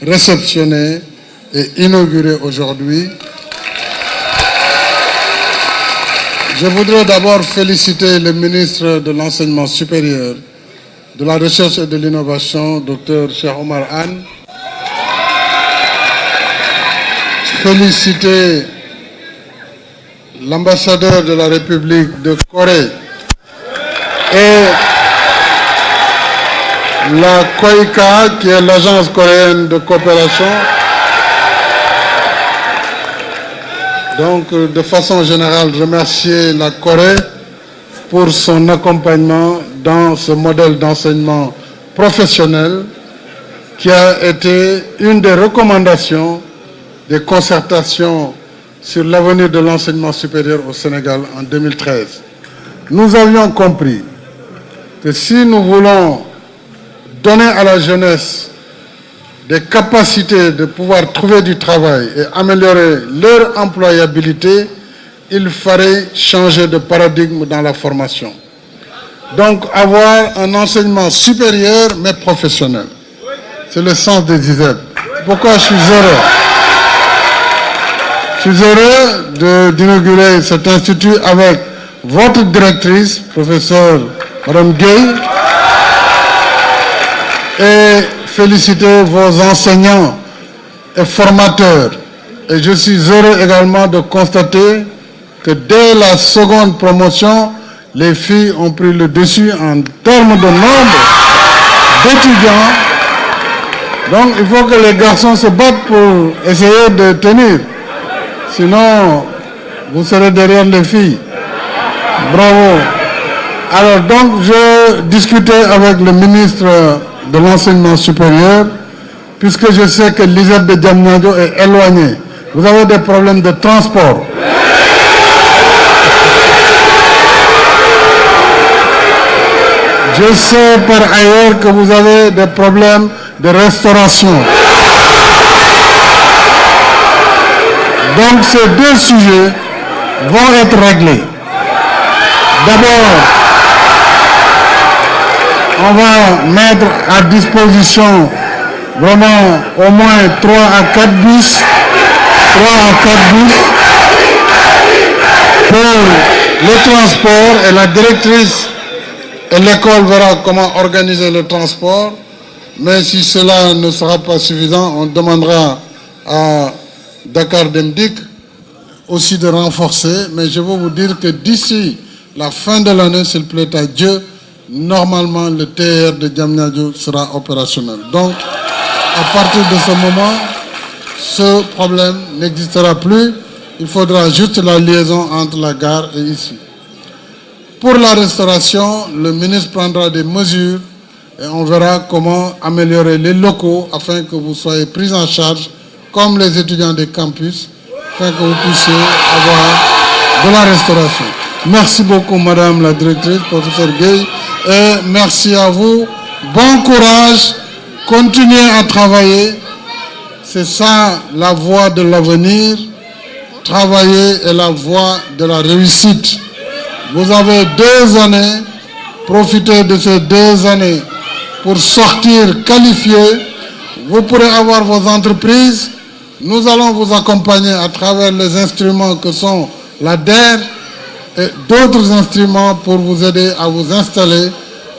réceptionné et inauguré aujourd'hui. Je voudrais d'abord féliciter le ministre de l'Enseignement supérieur, de la Recherche et de l'Innovation, Dr Cheikh Oumar Anne. Féliciter l'ambassadeur de la République de Corée et la COICA, qui est l'agence coréenne de coopération. Donc, de façon générale, remercier la Corée pour son accompagnement dans ce modèle d'enseignement professionnel qui a été une des recommandations des concertations sur l'avenir de l'enseignement supérieur au Sénégal en 2013. Nous avions compris que si nous voulons donner à la jeunesse des capacités de pouvoir trouver du travail et améliorer leur employabilité, il fallait changer de paradigme dans la formation. Donc avoir un enseignement supérieur mais professionnel. C'est le sens des ISEP. C'est pourquoi je suis heureux. Je suis heureux d'inaugurer cet institut avec votre directrice, professeure Mme Gueye, et féliciter vos enseignants et formateurs. Et je suis heureux également de constater que dès la seconde promotion, les filles ont pris le dessus en termes de nombre d'étudiants. Donc il faut que les garçons se battent pour essayer de tenir. Sinon, vous serez derrière les filles. Bravo. Alors donc, je discutais avec le ministre de l'Enseignement supérieur, puisque je sais que l'ISEP de Diamniadio est éloigné. Vous avez des problèmes de transport. Je sais par ailleurs que vous avez des problèmes de restauration. Donc ces deux sujets vont être réglés. D'abord, on va mettre à disposition vraiment au moins 3 à 4 bus, pour le transport, et la directrice et l'école verra comment organiser le transport. Mais si cela ne sera pas suffisant, on demandera à Dakar Demdik aussi de renforcer. Mais je veux vous dire que d'ici la fin de l'année, s'il plaît à Dieu, normalement le TR de Diamniadio sera opérationnel. Donc, à partir de ce moment, ce problème n'existera plus. Il faudra juste la liaison entre la gare et ici. Pour la restauration, le ministre prendra des mesures et on verra comment améliorer les locaux afin que vous soyez pris en charge comme les étudiants des campus, afin que vous puissiez avoir de la restauration. Merci beaucoup, Madame la directrice, professeur Gueye, et merci à vous. Bon courage, continuez à travailler. C'est ça la voie de l'avenir. Travailler est la voie de la réussite. Vous avez 2 années, profitez de ces 2 années pour sortir qualifié. Vous pourrez avoir vos entreprises. Nous allons vous accompagner à travers les instruments que sont la DER et d'autres instruments pour vous aider à vous installer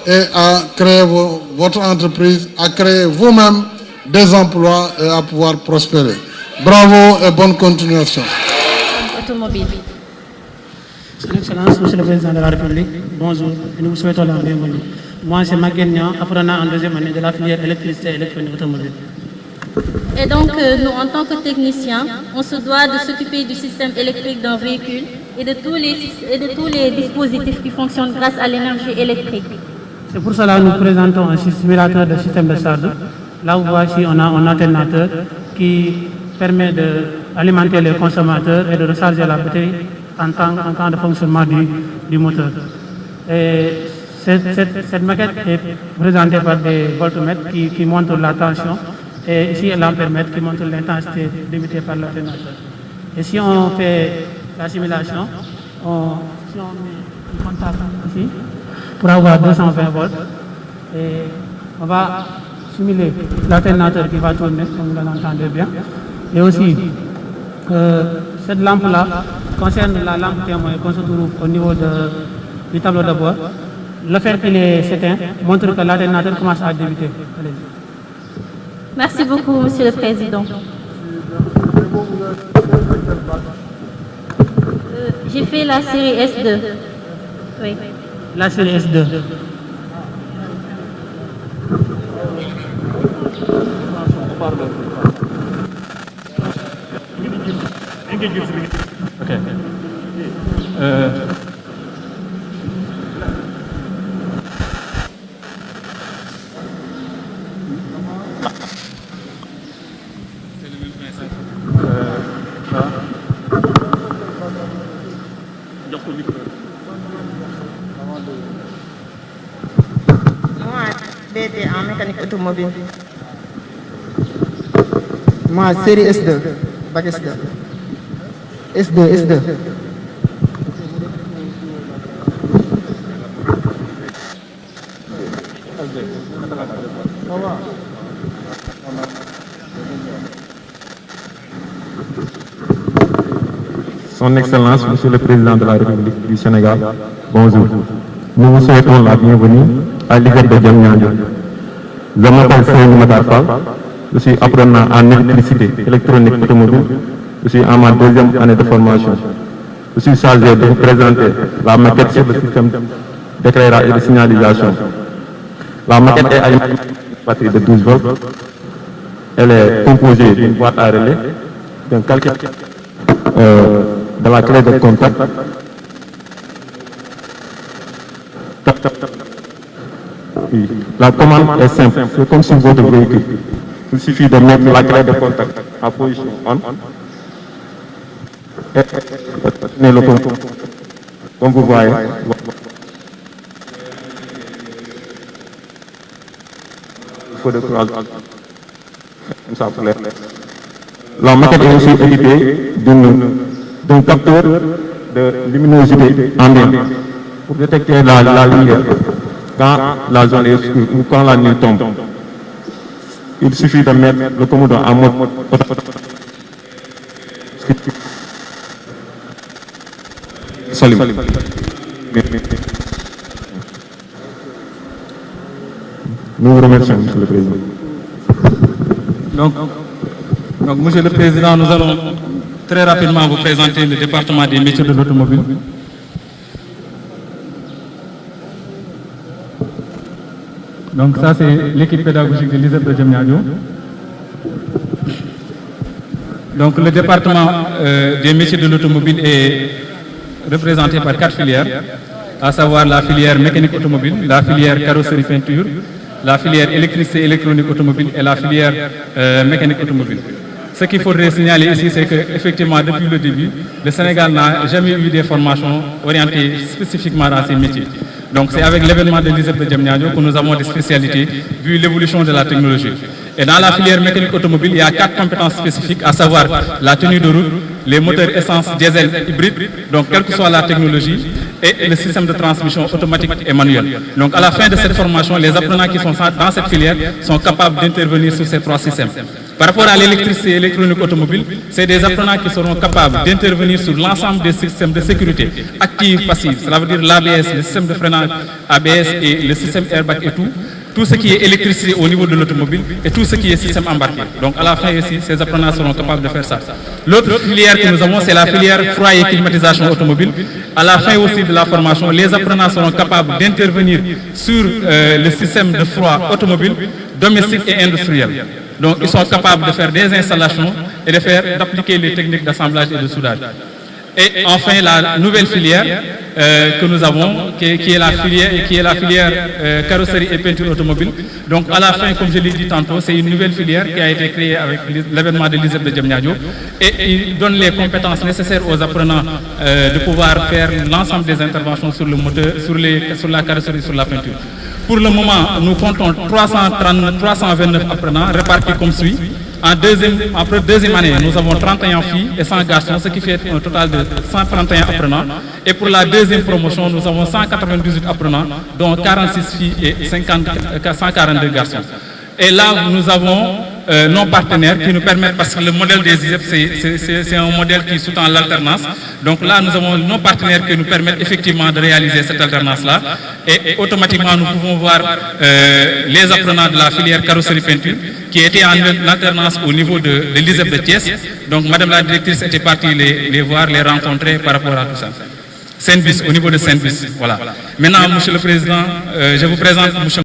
et à créer votre entreprise, à créer vous-même des emplois et à pouvoir prospérer. Bravo et bonne continuation. Automobile. Son Excellence, Monsieur le Président de la République, bonjour et nous vous souhaitons la bienvenue. Moi, c'est Maguette Niang, apprenant en 2e année de la filière électricité et électronique automobile. Et donc, nous, en tant que techniciens, on se doit de s'occuper du système électrique d'un véhicule et de tous les dispositifs qui fonctionnent grâce à l'énergie électrique. C'est pour cela que nous présentons un simulateur de système de charge. Là, vous voyez, on a un alternateur qui permet d'alimenter les consommateurs et de recharger la batterie en temps de fonctionnement du moteur. Et cette maquette est présentée par des voltmètres qui montrent la tension, et ici l'ampèremètre qui montre l'intensité limitée par l'alternateur. Et si on fait la simulation, si on met un contact ici pour avoir 220 volts, et on va simuler l'alternateur qui va tourner, comme vous l'entendez bien. Et aussi, cette lampe-là concerne la lampe témoin qu'on se trouve au niveau du tableau de bord. Le fait qu'il est s'éteint montre que l'alternateur commence à débuter. Merci beaucoup, Monsieur le Président. J'ai fait la série S2. Oui. La série S2. Ok. Moi, DD en mécanique automobile. Moi, série S2, bac S2. S2. Son Excellence, Monsieur le Président de la République du Sénégal, bonjour. Nous vous souhaitons la bienvenue à l'ISEP de Diamniadio. Je m'appelle Seyni Matar Fall, je suis apprenant en électricité électronique automobile, je suis en ma deuxième année de formation. Je suis chargé de vous présenter la maquette sur le système d'éclairage et de signalisation. La maquette est alimentée d'une batterie de 12 volts. Elle est composée d'une boîte à relais, d'un calculateur, de la clé de contact, oui. La commande est simple, c'est comme sur votre véhicule. Il suffit de mettre la clé de contact en position on et tenez le contact. Comme vous voyez, il faut de croisement. La maquette est aussi équipée d'un capteur de luminosité ambiante pour détecter la lumière quand la zone est obscure ou quand la nuit tombe. Il suffit de mettre le commode en mode salut. Nous vous remercions, Monsieur le Président. Donc, Monsieur le Président, nous allons très rapidement vous présenter le département des métiers de l'automobile. Donc ça, c'est l'équipe pédagogique de l'ISEP de Diamniadio. Donc le département des métiers de l'automobile est représenté par 4 filières, à savoir la filière mécanique automobile, la filière carrosserie peinture, la filière électricité électronique automobile et la filière mécanique automobile. Ce qu'il faudrait signaler ici, c'est qu'effectivement, depuis le début, le Sénégal n'a jamais eu des formations orientées spécifiquement dans ces métiers. Donc c'est avec l'événement de l'ISEP de Diamniadio que nous avons des spécialités, vu l'évolution de la technologie. Et dans la filière mécanique automobile, il y a 4 compétences spécifiques, à savoir la tenue de route, les moteurs essence, diesel, hybride, donc quelle que soit la technologie, et le système de transmission automatique et manuel. Donc à la fin de cette formation, les apprenants qui sont dans cette filière sont capables d'intervenir sur ces 3 systèmes. Par rapport à l'électricité électronique automobile, c'est des apprenants qui seront capables d'intervenir sur l'ensemble des systèmes de sécurité, actifs, passifs, cela veut dire l'ABS, le système de freinage ABS et le système airbag et tout ce qui est électricité au niveau de l'automobile et tout ce qui est système embarqué. Donc à la fin ici, ces apprenants seront capables de faire ça. L'autre filière que nous avons, c'est la filière froid et climatisation automobile. À la fin aussi de la formation, les apprenants seront capables d'intervenir sur le système de froid automobile, domestique et industriel. Donc ils sont capables de faire des installations et d'appliquer les techniques d'assemblage et de soudage. Et enfin, la nouvelle filière que nous avons, qui est la filière carrosserie et peinture automobile. Donc à la fin, comme je l'ai dit tantôt, c'est une nouvelle filière qui a été créée avec l'événement de l'ISEP de Diamniadio et il donne les compétences nécessaires aux apprenants de pouvoir faire l'ensemble des interventions sur le moteur, sur la carrosserie, sur la peinture. Pour le moment, nous comptons 329 apprenants répartis comme suit. Après deuxième année, nous avons 31 filles et 100 garçons, ce qui fait un total de 131 apprenants. Et pour la deuxième promotion, nous avons 198 apprenants, dont 46 filles et 142 garçons. Et là, nous avons nos partenaires qui nous permettent, parce que le modèle des ISEP, c'est un modèle qui sous-tend l'alternance. Donc là, nous avons nos partenaires qui nous permettent effectivement de réaliser cette alternance-là. Et automatiquement, nous pouvons voir les apprenants de la filière carrosserie peinture qui étaient en alternance au niveau de l'ISEP de Thiès. Donc, Madame la directrice était partie les voir, les rencontrer par rapport à tout ça. Saint-Bis, au niveau de Saint-Bis, voilà. Maintenant, Monsieur le Président, je vous présente Monsieur